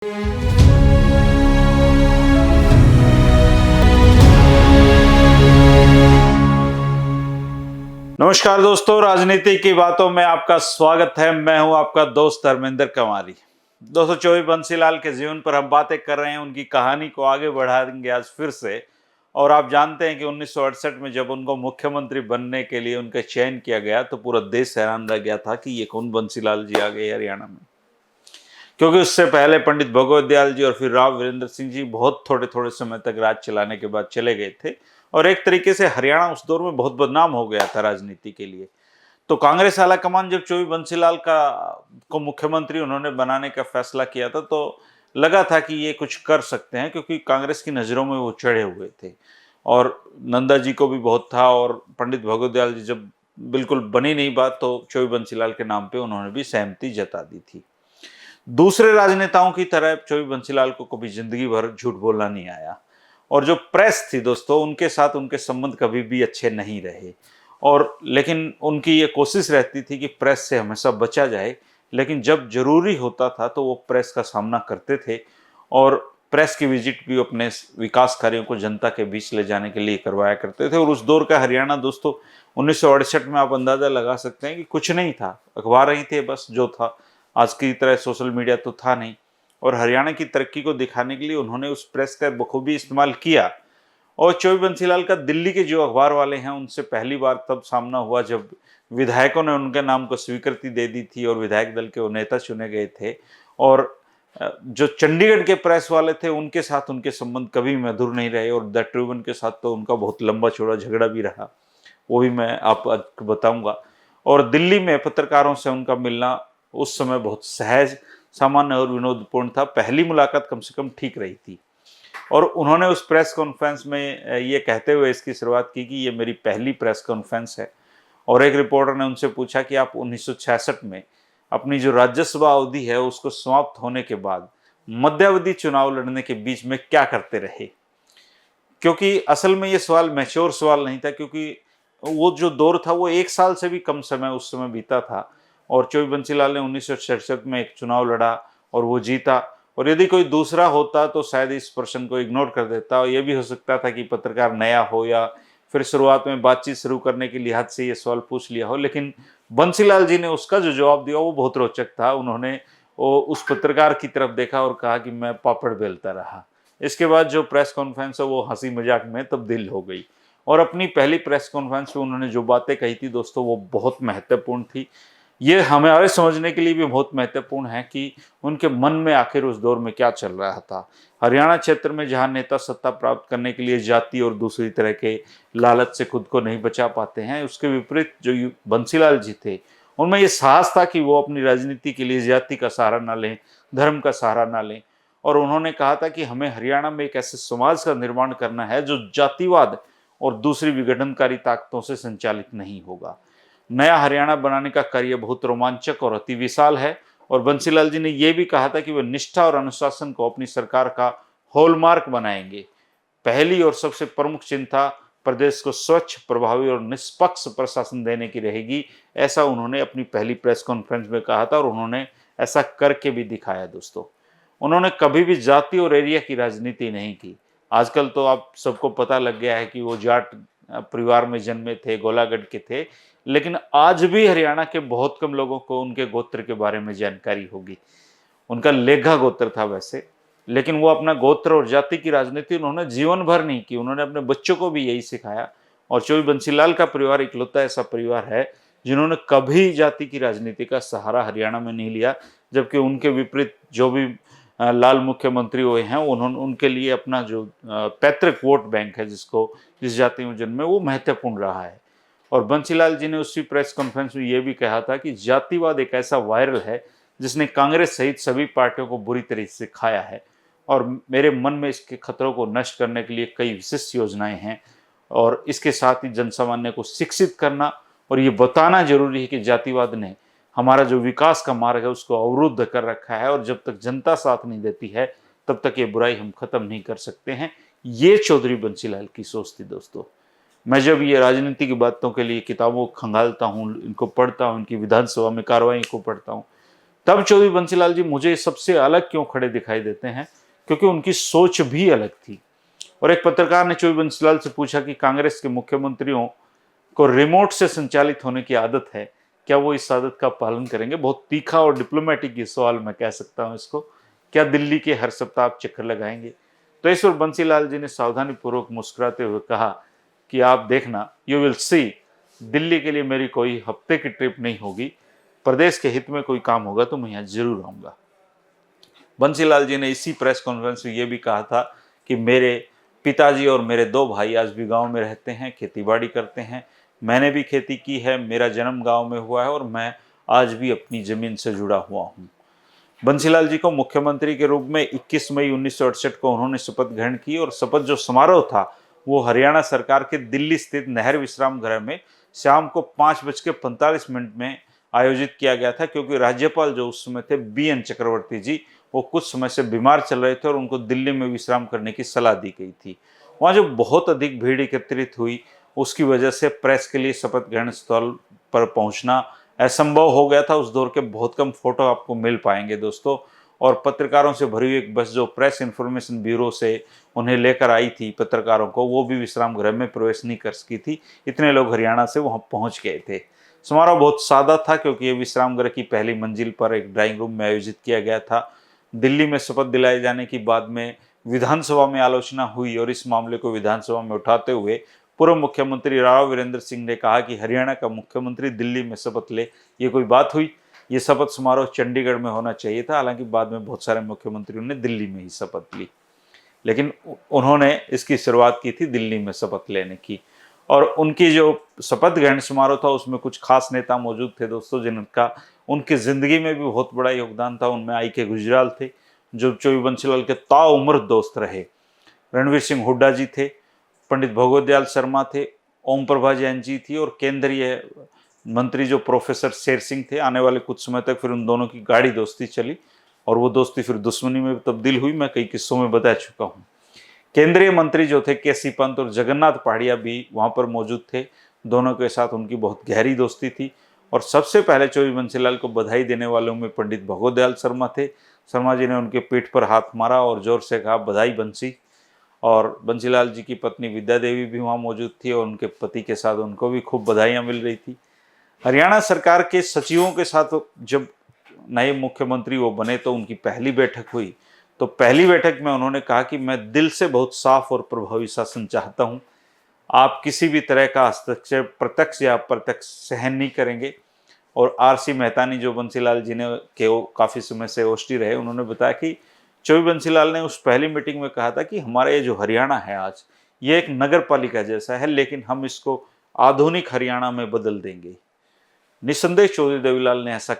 नमस्कार दोस्तों, राजनीति की बातों में आपका स्वागत है। मैं हूं आपका दोस्त धर्मेंद्र कंवारी। दोस्तों, चौबे बंसीलाल के जीवन पर हम बातें कर रहे हैं, उनकी कहानी को आगे बढ़ाएंगे आज फिर से। और आप जानते हैं कि 1968 में जब उनको मुख्यमंत्री बनने के लिए उनका चयन किया गया तो पूरा देश हैरान रह गया था कि ये कौन बंसीलाल जी आ गए हरियाणा में, क्योंकि उससे पहले पंडित भगवत दयाल जी और फिर राव वीरेंद्र सिंह जी बहुत थोड़े थोड़े समय तक राज चलाने के बाद चले गए थे। और एक तरीके से हरियाणा उस दौर में बहुत बदनाम हो गया था राजनीति के लिए। तो कांग्रेस आलाकमान जब चौबे बंसीलाल को मुख्यमंत्री उन्होंने बनाने का फैसला किया था तो लगा था कि ये कुछ कर सकते हैं, क्योंकि कांग्रेस की नज़रों में वो चढ़े हुए थे और नंदा जी को भी बहुत था। और पंडित भगवत दयाल जी जब बिल्कुल बनी नहीं बात तो चौबे बंसीलाल के नाम पे उन्होंने भी सहमति जता दी थी। दूसरे राजनेताओं की तरह चौबे बंसीलाल को कभी जिंदगी भर झूठ बोलना नहीं आया। और जो प्रेस थी दोस्तों, उनके साथ उनके संबंध कभी भी अच्छे नहीं रहे। और लेकिन उनकी ये कोशिश रहती थी कि प्रेस से हमेशा बचा जाए, लेकिन जब जरूरी होता था तो वो प्रेस का सामना करते थे। और प्रेस की विजिट भी अपने विकास कार्यों को जनता के बीच ले जाने के लिए करवाया करते थे। और उस दौर का हरियाणा दोस्तों 1968 में आप अंदाजा लगा सकते हैं कि कुछ नहीं था, अखबार ही थे बस जो था। आज की तरह सोशल मीडिया तो था नहीं। और हरियाणा की तरक्की को दिखाने के लिए उन्होंने उस प्रेस का बखूबी इस्तेमाल किया। और चौबे बंसीलाल का दिल्ली के जो अखबार वाले हैं उनसे पहली बार तब सामना हुआ जब विधायकों ने उनके नाम को स्वीकृति दे दी थी और विधायक दल के वो नेता चुने गए थे। और जो चंडीगढ़ के प्रेस वाले थे उनके साथ उनके संबंध कभी मधुर नहीं रहे। और द ट्रिब्यून के साथ तो उनका बहुत लंबा चौड़ा झगड़ा भी रहा, वो भी मैं आपको बताऊंगा। और दिल्ली में पत्रकारों से उनका मिलना उस समय बहुत सहज, सामान्य और विनोदपूर्ण था। पहली मुलाकात कम से कम ठीक रही थी। और उन्होंने उस प्रेस कॉन्फ्रेंस में ये कहते हुए इसकी शुरुआत की कि ये मेरी पहली प्रेस कॉन्फ्रेंस है। और एक रिपोर्टर ने उनसे पूछा कि आप 1966 में अपनी जो राज्यसभा अवधि है उसको समाप्त होने के बाद मध्यावधि चुनाव लड़ने के बीच में क्या करते रहे। क्योंकि असल में ये सवाल मैच्योर सवाल नहीं था, क्योंकि वो जो दौर था वो एक साल से भी कम समय उस समय बीता था। और चौबे बंसीलाल ने 1967 में एक चुनाव लड़ा और वो जीता। और यदि कोई दूसरा होता तो शायद इस प्रश्न को इग्नोर कर देता। और ये भी हो सकता था कि पत्रकार नया हो या फिर शुरुआत में बातचीत शुरू करने के लिहाज से ये सवाल पूछ लिया हो। लेकिन बंसीलाल जी ने उसका जो जवाब दिया वो बहुत रोचक था। उन्होंने वो उस पत्रकार की तरफ देखा और कहा कि मैं पापड़ बेलता रहा। इसके बाद जो प्रेस कॉन्फ्रेंस है वो हंसी मजाक में तब्दील हो गई। और अपनी पहली प्रेस कॉन्फ्रेंस में उन्होंने जो बातें कही थी दोस्तों वो बहुत महत्वपूर्ण थी। ये हमारे समझने के लिए भी बहुत महत्वपूर्ण है कि उनके मन में आखिर उस दौर में क्या चल रहा था। हरियाणा क्षेत्र में जहां नेता सत्ता प्राप्त करने के लिए जाति और दूसरी तरह के लालच से खुद को नहीं बचा पाते हैं, उसके विपरीत जो बंसीलाल जी थे उनमें ये साहस था कि वो अपनी राजनीति के लिए जाति का सहारा ना लें, धर्म का सहारा ना लें। और उन्होंने कहा था कि हमें हरियाणा में एक ऐसे समाज का निर्माण करना है जो जातिवाद और दूसरी विघटनकारी ताकतों से संचालित नहीं होगा। नया हरियाणा बनाने का कार्य बहुत रोमांचक और अति विशाल है। और बंसीलाल जी ने यह भी कहा था कि वे निष्ठा और अनुशासन को अपनी सरकार का हॉलमार्क बनाएंगे। पहली और सबसे प्रमुख चिंता प्रदेश को स्वच्छ, प्रभावी और निष्पक्ष प्रशासन देने की रहेगी, ऐसा उन्होंने अपनी पहली प्रेस कॉन्फ्रेंस में कहा था। और उन्होंने ऐसा करके भी दिखाया दोस्तों। उन्होंने कभी भी जाति और एरिया की राजनीति नहीं की। आजकल तो आप सबको पता लग गया है कि वो जाट परिवार में जन्मे थे, गोलागढ़ के थे। लेकिन आज भी हरियाणा के बहुत कम लोगों को उनके गोत्र के बारे में जानकारी होगी। उनका लेघा गोत्र था वैसे, लेकिन वो अपना गोत्र और जाति की राजनीति उन्होंने जीवन भर नहीं की। उन्होंने अपने बच्चों को भी यही सिखाया। और चौबे बंसीलाल का परिवार इकलौता ऐसा परिवार है जिन्होंने कभी जाति की राजनीति का सहारा हरियाणा में नहीं लिया। जबकि उनके विपरीत जो भी लाल मुख्यमंत्री हुए हैं उन्होंने उनके लिए अपना जो पैतृक वोट बैंक है, जिस जाति में जन्मे, वो महत्वपूर्ण रहा है। और बंसीलाल जी ने उसी प्रेस कॉन्फ्रेंस में ये भी कहा था कि जातिवाद एक ऐसा वायरल है जिसने कांग्रेस सहित सभी पार्टियों को बुरी तरीके से खाया है। और मेरे मन में इसके खतरों को नष्ट करने के लिए कई विशिष्ट योजनाएं हैं। और इसके साथ ही जनसामान्य को शिक्षित करना और ये बताना जरूरी है कि जातिवाद ने हमारा जो विकास का मार्ग है उसको अवरुद्ध कर रखा है। और जब तक जनता साथ नहीं देती है तब तक ये बुराई हम खत्म नहीं कर सकते हैं। ये चौधरी बंसीलाल की सोच थी दोस्तों। मैं जब ये राजनीति की बातों के लिए किताबों को खंगालता हूँ, इनको पढ़ता हूँ, इनकी विधानसभा में कार्रवाई को पढ़ता हूँ, तब चौधरी बंसीलाल जी मुझे सबसे अलग क्यों खड़े दिखाई देते हैं, क्योंकि उनकी सोच भी अलग थी। और एक पत्रकार ने चौधरी बंसीलाल से पूछा कि कांग्रेस के मुख्यमंत्रियों को रिमोट से संचालित होने की आदत है, क्या वो इस आदत का पालन करेंगे? बहुत तीखा और डिप्लोमेटिक ये सवाल मैं कह सकता हूं इसको। क्या दिल्ली के हर सप्ताह आप चक्कर लगाएंगे? तो इस पर बंसीलाल जी ने सावधानी पूर्वक मुस्कुराते हुए कहा कि आप देखना, यू विल सी, दिल्ली के लिए मेरी कोई हफ्ते की ट्रिप नहीं होगी, प्रदेश के हित में कोई काम होगा तो मैं यहाँ जरूर आऊंगा। बंसीलाल जी ने इसी प्रेस कॉन्फ्रेंस में यह भी कहा था कि मेरे पिताजी और मेरे 2 भाई आज भी गांव में रहते हैं, खेतीबाड़ी करते हैं, मैंने भी खेती की है, मेरा जन्म गांव में हुआ है और मैं आज भी अपनी जमीन से जुड़ा हुआ हूं। बंसीलाल जी को मुख्यमंत्री के रूप में 21 मई 1968 को उन्होंने शपथ ग्रहण की और शपथ जो समारोह था वो हरियाणा सरकार के दिल्ली स्थित नेहरू विश्राम गृह में शाम को 5:45 में आयोजित किया गया था, क्योंकि राज्यपाल जो उस समय थे BN चक्रवर्ती जी, वो कुछ समय से बीमार चल रहे थे और उनको दिल्ली में विश्राम करने की सलाह दी गई थी। वहाँ जो बहुत अधिक भीड़ एकत्रित हुई, उसकी वजह से प्रेस के लिए शपथ ग्रहण स्थल पर पहुंचना असंभव हो गया था। उस दौर के बहुत कम फोटो आपको मिल पाएंगे दोस्तों। और पत्रकारों से भरी हुई एक बस जो प्रेस इंफॉर्मेशन ब्यूरो से उन्हें लेकर आई थी पत्रकारों को, वो भी विश्राम गृह में प्रवेश नहीं कर सकी थी, इतने लोग हरियाणा से वहां पहुंच गए थे। समारोह बहुत सादा था, क्योंकि ये विश्राम गृह की पहली मंजिल पर एक ड्राइंग रूम में आयोजित किया गया था। दिल्ली में शपथ दिलाए जाने की बाद में विधानसभा में आलोचना हुई और इस मामले को विधानसभा में उठाते हुए पूर्व मुख्यमंत्री राव वीरेंद्र सिंह ने कहा कि हरियाणा का मुख्यमंत्री दिल्ली में शपथ ले, ये कोई बात हुई? ये शपथ समारोह चंडीगढ़ में होना चाहिए था। हालांकि बाद में बहुत सारे मुख्यमंत्रियों ने दिल्ली में ही शपथ ली, लेकिन उन्होंने इसकी शुरुआत की थी दिल्ली में शपथ लेने की। और उनकी जो शपथ ग्रहण समारोह था उसमें कुछ खास नेता मौजूद थे दोस्तों, जिनका उनकी जिंदगी में भी बहुत बड़ा योगदान था। उनमें IK गुजराल थे, जो चौधरी बंसीलाल के ताउम्र दोस्त रहे। रणवीर सिंह हुड्डा जी थे, पंडित भगवत शर्मा थे, ओम प्रभा जैन जी थी, और केंद्रीय मंत्री जो प्रोफेसर शेर सिंह थे। आने वाले कुछ समय तक फिर उन दोनों की गाढ़ी दोस्ती चली और वो दोस्ती फिर दुश्मनी में तब्दील हुई, मैं कई किस्सों में बता चुका हूँ। केंद्रीय मंत्री जो थे KC पंत और जगन्नाथ पहाड़िया भी वहां पर मौजूद थे। दोनों के साथ उनकी बहुत गहरी दोस्ती थी। और सबसे पहले चौधरी बंसीलाल को बधाई देने वालों में पंडित भगवत शर्मा थे। शर्मा जी ने उनके पीठ पर हाथ मारा और जोर से कहा, बधाई बंसी। और बंसीलाल जी की पत्नी विद्या देवी भी वहाँ मौजूद थी और उनके पति के साथ उनको भी खूब बधाइयाँ मिल रही थी। हरियाणा सरकार के सचिवों के साथ जब नए मुख्यमंत्री वो बने तो उनकी पहली बैठक हुई। तो पहली बैठक में उन्होंने कहा कि मैं दिल से बहुत साफ और प्रभावी शासन चाहता हूँ, आप किसी भी तरह का हस्तक्षेप प्रत्यक्ष या अप्रत्यक्ष सहन नहीं करेंगे। और RC मेहतानी जो बंसीलाल जी ने के काफ़ी समय से ओष्ठी रहे, उन्होंने बताया कि चौधरी बंसीलाल ने उस पहली मीटिंग में कहा था कि हमारा ये जो हरियाणा है आज, ये एक नगर पालिका जैसा है, लेकिन हम इसको आधुनिक हरियाणा में बदल देंगे। निसंदेह चौधरी देवीलाल ने ऐसा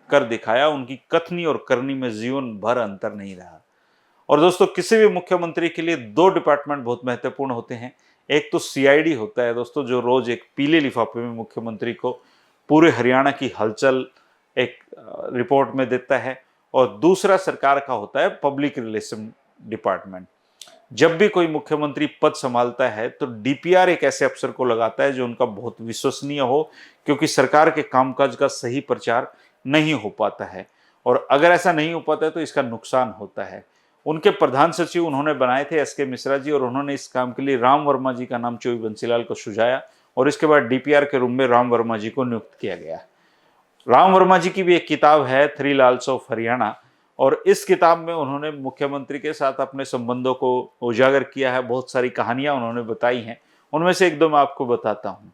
कर दिखाया। उनकी कथनी और करनी में जीवन भर अंतर नहीं रहा। और दोस्तों, किसी भी मुख्यमंत्री के लिए 2 डिपार्टमेंट बहुत महत्वपूर्ण होते हैं। एक तो CID होता है दोस्तों, जो रोज एक पीले लिफाफे में मुख्यमंत्री को पूरे हरियाणा की हलचल एक रिपोर्ट में देता है। और दूसरा सरकार का होता है पब्लिक रिलेशन डिपार्टमेंट। जब भी कोई मुख्यमंत्री पद संभालता है तो DPR एक ऐसे अफसर को लगाता है जो उनका बहुत विश्वसनीय हो, क्योंकि सरकार के कामकाज का सही प्रचार नहीं हो पाता है। और अगर ऐसा नहीं हो पाता है तो इसका नुकसान होता है। उनके प्रधान सचिव उन्होंने बनाए थे SK मिश्रा जी, और उन्होंने इस काम के लिए राम वर्मा जी का नाम चौधरी बंसीलाल को सुझाया और इसके बाद DPR के रूप में राम वर्मा जी को नियुक्त किया गया। राम वर्मा जी की भी एक किताब है, 3 लाल्स ऑफ हरियाणा, और इस किताब में उन्होंने मुख्यमंत्री के साथ अपने संबंधों को उजागर किया है। बहुत सारी कहानियां उन्होंने बताई हैं, उनमें से एक दो मैं आपको बताता हूं।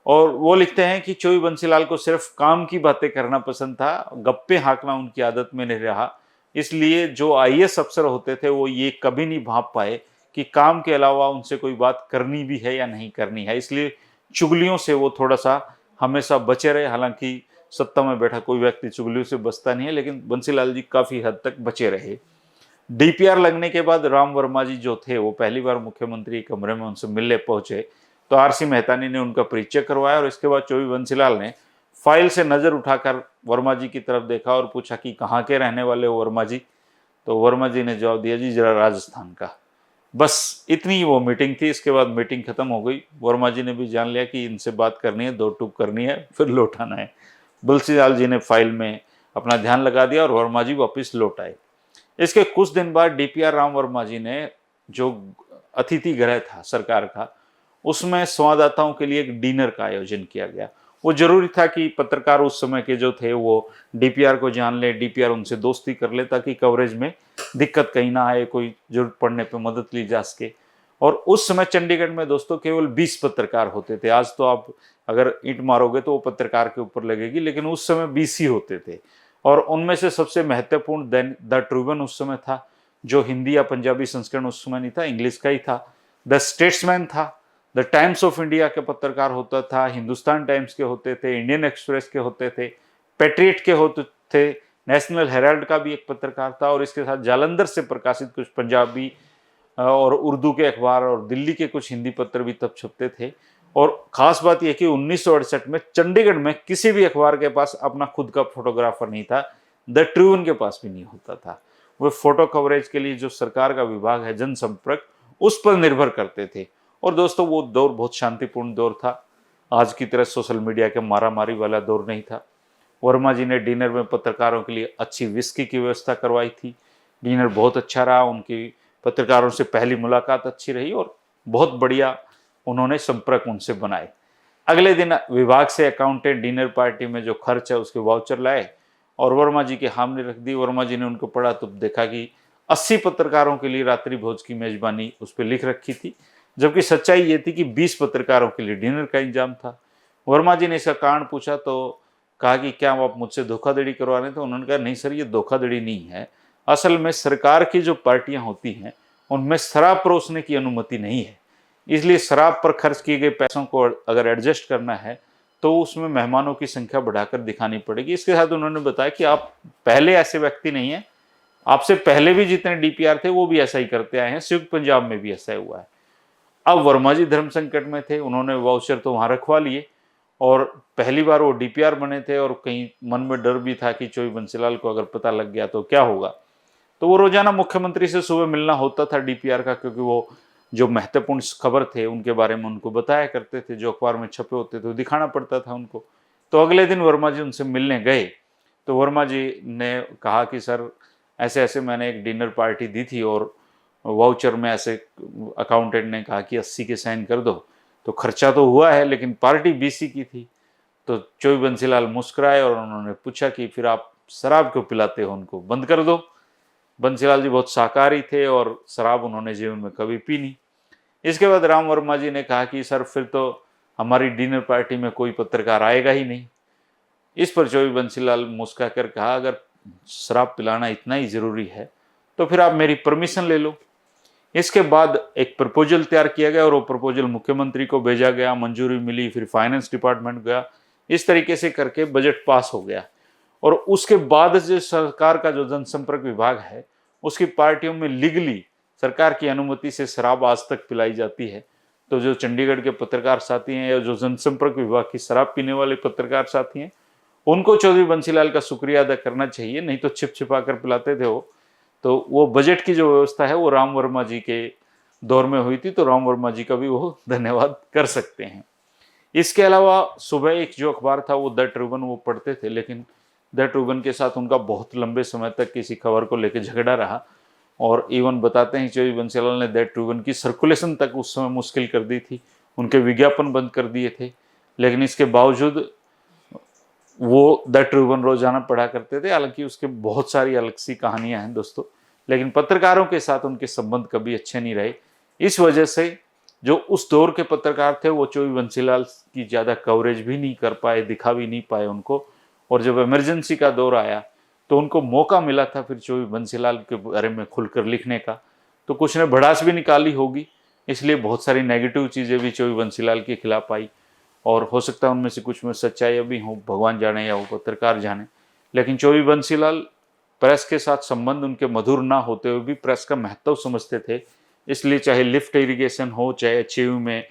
और वो लिखते हैं कि चौधरी बंसीलाल को सिर्फ काम की बातें करना पसंद था, गप्पे हाँकना उनकी आदत में नहीं रहा। इसलिए जो IAS अफसर होते थे वो ये कभी नहीं भांप पाए कि काम के अलावा उनसे कोई बात करनी भी है या नहीं करनी है। इसलिए चुगलियों से वो थोड़ा सा हमेशा बचे रहे। हालांकि सत्ता में बैठा कोई व्यक्ति चुगलियों से बचता नहीं है, लेकिन बंसीलाल जी काफी हद तक बचे रहे। DPR लगने के बाद राम वर्मा जी जो थे वो पहली बार मुख्यमंत्री के कमरे में उनसे मिलने पहुंचे तो RC मेहतानी ने उनका परिचय करवाया और इसके बाद चौधरी बंसीलाल ने फाइल से नजर उठाकर वर्मा जी की तरफ देखा और पूछा कि कहाँ के रहने वाले हो वर्मा जी। तो वर्मा जी ने जवाब दिया, जी जरा राजस्थान का। बस इतनी ही वो मीटिंग थी। इसके बाद मीटिंग खत्म हो गई। वर्मा जी ने भी जान लिया कि इनसे बात करनी है, 2 टूक करनी है, फिर लौटाना है। बंसीलाल जी ने फाइल में अपना ध्यान लगा दिया और वर्मा जी वापस लौट आए। इसके कुछ दिन बाद डीपीआर राम वर्मा जी ने जो अतिथि गृह था सरकार का, उसमें संवाददाताओं के लिए एक डिनर का आयोजन किया गया। वो जरूरी था कि पत्रकार उस समय के जो थे वो डीपीआर को जान ले, डीपीआर उनसे दोस्ती कर ले ताकि कवरेज में दिक्कत कहीं ना आए, कोई जरूरत पड़ने पे मदद ली जा सके। और उस समय चंडीगढ़ में दोस्तों केवल 20 पत्रकार होते थे। आज तो आप अगर ईंट मारोगे तो वो पत्रकार के ऊपर लगेगी, लेकिन उस समय 20 ही होते थे। और उनमें से सबसे महत्वपूर्ण द ट्रिब्यून उस समय था, जो हिंदी या पंजाबी संस्करण उस समय नहीं था, इंग्लिश का ही था। द स्टेट्समैन था, द टाइम्स ऑफ इंडिया के पत्रकार होता था, हिंदुस्तान टाइम्स के होते थे, इंडियन एक्सप्रेस के होते थे, पेट्रियट के होते थे, नेशनल हेराल्ड का भी एक पत्रकार था, और इसके साथ जालंधर से प्रकाशित कुछ पंजाबी और उर्दू के अखबार और दिल्ली के कुछ हिंदी पत्र भी तब छपते थे। और खास बात यह कि 1968 में चंडीगढ़ में किसी भी अखबार के पास अपना खुद का फोटोग्राफर नहीं था, द ट्रिब्यून के पास भी नहीं होता था। वे फोटो कवरेज के लिए जो सरकार का विभाग है जनसंपर्क, उस पर निर्भर करते थे। और दोस्तों वो दौर बहुत शांतिपूर्ण दौर था, आज की तरह सोशल मीडिया के मारामारी वाला दौर नहीं था। वर्मा जी ने डिनर में पत्रकारों के लिए अच्छी विस्की की व्यवस्था करवाई थी। डिनर बहुत अच्छा रहा, उनकी पत्रकारों से पहली मुलाकात अच्छी रही और बहुत बढ़िया उन्होंने संपर्क उनसे बनाए। अगले दिन विभाग से अकाउंटेंट डिनर पार्टी में जो खर्च है उसके वाउचर लाए और वर्मा जी के सामने रख दी। वर्मा जी ने उनको पढ़ा तो देखा कि 80 पत्रकारों के लिए रात्रि भोज की मेजबानी उस पर लिख रखी थी, जबकि सच्चाई ये थी कि 20 पत्रकारों के लिए डिनर का इंतजाम था। वर्मा जी ने इसका कारण पूछा तो कहा कि क्या आप मुझसे धोखाधड़ी करवा रहे थे? तो उन्होंने कहा नहीं सर, ये धोखाधड़ी नहीं है, असल में सरकार की जो पार्टियां होती हैं उनमें शराब परोसने की अनुमति नहीं है, इसलिए शराब पर खर्च किए गए पैसों को अगर एडजस्ट करना है तो उसमें मेहमानों की संख्या बढ़ाकर दिखानी पड़ेगी। इसके साथ उन्होंने बताया कि आप पहले ऐसे व्यक्ति नहीं है, आपसे पहले भी जितने डीपीआर थे वो भी ऐसा ही करते आए हैं, संयुक्त पंजाब में भी ऐसा हुआ है। अब वर्मा जी धर्म संकट में थे, उन्होंने वाउचर तो वहां रखवा लिए और पहली बार वो डीपीआर बने थे और कहीं मन में डर भी था कि चोई बंसीलाल को अगर पता लग गया तो क्या होगा। तो वो रोजाना मुख्यमंत्री से सुबह मिलना होता था डीपीआर का, क्योंकि वो जो महत्वपूर्ण खबर थे उनके बारे में उनको बताया करते थे, जो अखबार में छपे होते थे दिखाना पड़ता था उनको। तो अगले दिन वर्मा जी उनसे मिलने गए तो वर्मा जी ने कहा कि सर ऐसे ऐसे मैंने एक डिनर पार्टी दी थी और वाउचर में ऐसे अकाउंटेंट ने कहा कि 80 के साइन कर दो, तो खर्चा तो हुआ है लेकिन पार्टी 20 की थी। तो चोई बंसीलाल मुस्कुराए और उन्होंने पूछा कि फिर आप शराब क्यों पिलाते हो, उनको बंद कर दो। बंसीलाल जी बहुत शाकाहारी थे और शराब उन्होंने जीवन में कभी पी नहीं। इसके बाद राम वर्मा जी ने कहा कि सर फिर तो हमारी डिनर पार्टी में कोई पत्रकार आएगा ही नहीं। इस पर चोई बंसीलाल मुस्कुरा कर कहा अगर शराब पिलाना इतना ही जरूरी है तो फिर आप मेरी परमिशन ले लो। इसके बाद एक प्रपोजल तैयार किया गया और वो प्रपोजल मुख्यमंत्री को भेजा गया, मंजूरी मिली, फिर फाइनेंस डिपार्टमेंट गया, इस तरीके से करके बजट पास हो गया। और उसके बाद जो सरकार का जो जनसंपर्क विभाग है उसकी पार्टियों में लीगली सरकार की अनुमति से शराब आज तक पिलाई जाती है। तो जो चंडीगढ़ के पत्रकार साथी हैं या जो जनसंपर्क विभाग की शराब पीने वाले पत्रकार साथी हैं, उनको चौधरी बंसीलाल का शुक्रिया अदा करना चाहिए, नहीं तो छिप छिपा कर पिलाते थे वो। तो वो बजट की जो व्यवस्था है वो राम वर्मा जी के दौर में हुई थी, तो राम वर्मा जी का भी वो धन्यवाद कर सकते हैं। इसके अलावा सुबह एक जो अखबार था वो द ट्रिब्यून वो पढ़ते थे, लेकिन द ट्रिब्यून के साथ उनका बहुत लंबे समय तक किसी खबर को लेकर झगड़ा रहा और इवन बताते हैं चौधरी बंसीलाल ने द ट्रिब्यून की सर्कुलेशन तक उस समय मुश्किल कर दी थी, उनके विज्ञापन बंद कर दिए थे। लेकिन इसके बावजूद वो द ट्रिब्यून रोजाना पढ़ा करते थे। हालांकि उसके बहुत सारी अलग सी कहानियां हैं दोस्तों, लेकिन पत्रकारों के साथ उनके संबंध कभी अच्छे नहीं रहे। इस वजह से जो उस दौर के पत्रकार थे वो चोई बंसीलाल की ज़्यादा कवरेज भी नहीं कर पाए, दिखा भी नहीं पाए उनको। और जब इमरजेंसी का दौर आया तो उनको मौका मिला था फिर चोई बंसीलाल के बारे में खुलकर लिखने का, तो कुछ ने भड़ास भी निकाली होगी, इसलिए बहुत सारी नेगेटिव चीज़ें भी चोई बंसीलाल के खिलाफ आई। और हो सकता है उनमें से कुछ में सच्चाई अभी हो, भगवान जाने या वो पत्रकार जाने। लेकिन चोई बंसीलाल प्रेस के साथ संबंध उनके मधुर ना होते हुए भी प्रेस का महत्व समझते थे, इसलिए चाहे लिफ्ट इरिगेशन हो, चाहे एचयू में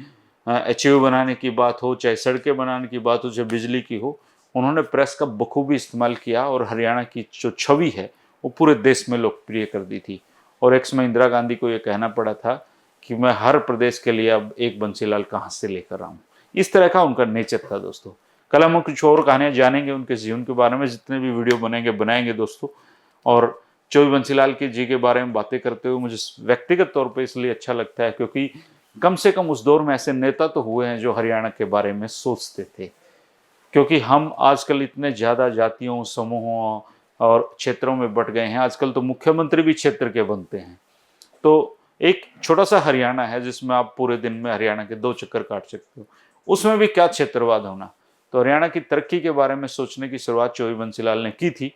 एचयू बनाने की बात हो, चाहे सड़कें बनाने की बात हो, चाहे बिजली की हो, उन्होंने प्रेस का बखूबी इस्तेमाल किया और हरियाणा की जो छवि है वो पूरे देश में लोकप्रिय कर दी थी। और एक समय इंदिरा गांधी को ये कहना पड़ा था कि मैं हर प्रदेश के लिए अब एक बंसीलाल कहाँ से लेकर आऊँ। इस तरह का उनका नेचर था दोस्तों। कल हम कुछ और कहानियाँ जानेंगे उनके जीवन के बारे में, जितने भी वीडियो बनाएंगे दोस्तों। और चौबे बंसीलाल की जी के बारे में बातें करते हुए मुझे व्यक्तिगत तौर पे इसलिए अच्छा लगता है क्योंकि कम से कम उस दौर में ऐसे नेता तो हुए हैं जो हरियाणा के बारे में सोचते थे। क्योंकि हम आजकल इतने ज़्यादा जातियों, समूहों और क्षेत्रों में बट गए हैं, आजकल तो मुख्यमंत्री भी क्षेत्र के बनते हैं। तो एक छोटा सा हरियाणा है जिसमें आप पूरे दिन में हरियाणा के 2 चक्कर काट सकते हो, उसमें भी क्या क्षेत्रवाद होना। तो हरियाणा की तरक्की के बारे में सोचने की शुरुआत चौबे बंसीलाल ने की थी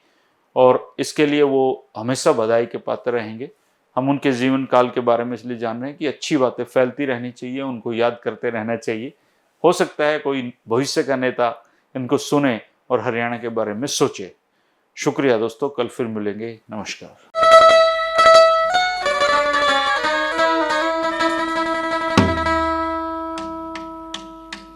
और इसके लिए वो हमेशा बधाई के पात्र रहेंगे। हम उनके जीवन काल के बारे में इसलिए जान रहे हैं कि अच्छी बातें फैलती रहनी चाहिए, उनको याद करते रहना चाहिए। हो सकता है कोई भविष्य का नेता इनको सुने और हरियाणा के बारे में सोचे। शुक्रिया दोस्तों, कल फिर मिलेंगे। नमस्कार।